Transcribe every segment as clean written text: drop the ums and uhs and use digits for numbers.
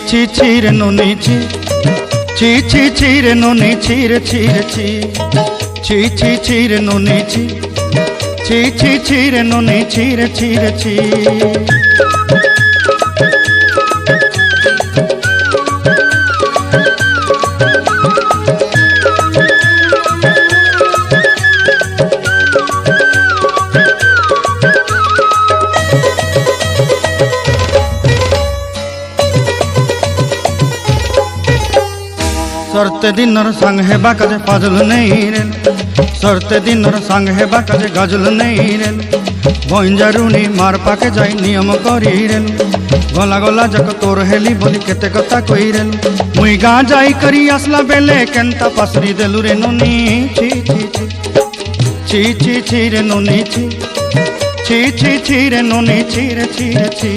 ছি ছি রে ননি ছি ছি ছি ছি রে ননি ছি রে ছি রে ছি ছি ছি ছি রে ননি ছি ছি ছি ছি রে ননি ছি রে ছি রে ছি सरते दिनर संग हेबा काजे फाजल नहीं रे सरते दिनर संग हेबा काजे गजल नहीं रे भंजारुनी मार पाके जाई नियम करी रे गला गला जक तोर हेली बोली केते कथा कही रे मुई गाँ जाई करी आसला बेले केंता पासरी देलु रे नोनी छी छी छी छी छी छी रे नोनी छी छी छी छी रे नोनी छी रे छी रे छी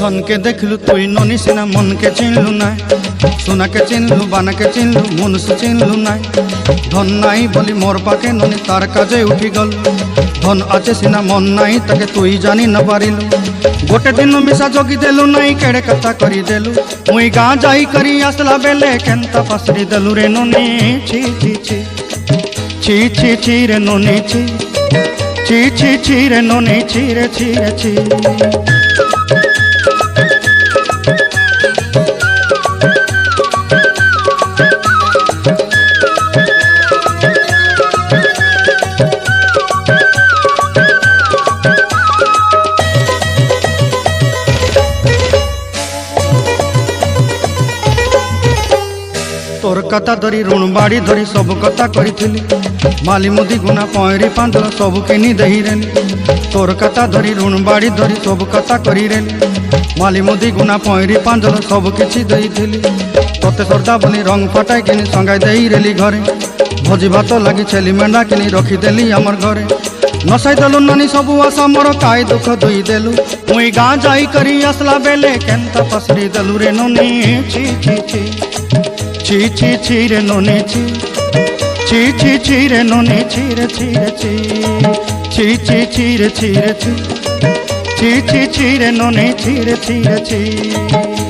धन के देखलु तुई नोनी सिना मन के चिन्हलु ना सोना के चिन्हलु बाना के चिन्हलु मनुष्य चिन्हलु ना धन नाई बोली मोर पाके नोनी तार काजे उठी गल धन आचे सिना मन नाई ताके तुई जानी न पारिलु गोटे दिन मिसा जोगी देलु नाई केड़े कथा करी देलु मुई गाँ जाई करी आसला बेले केंता पासरी देलु रे नोनी छी छी छी छी छी छी रे नोनी छी छी छी छी रे नोनी छी रे छी रे छी तोर कथा धरी ऋण बाड़ी धरी सब कथा करी माली मुदी गुना पयरी पांदल सब किनी दही रे तोर कथा धरी ऋण बाड़ी धरी सब कथा करी रे माली मुदी गुना पयरी पांदल सब किछि दही तोते सरदा बोली रंग फटाई किनी संगाई दही रेली घरे भोजी भात लगी छेली मेंढा किनी रखी देली हमर घरे नसाई देलु नानी सबु आशा मोर काय दुख दुई देलु मुई गाँ जाई करी आसला बेले केंता पसरी देलु रे नोनी छी छी छी छी छी छी रे नोनी छी छी छी छी रे नोनी छी रे छी रे छी छी छी छी रे छी रे छी छी छी छी रे नोनी छी रे छी रे छी।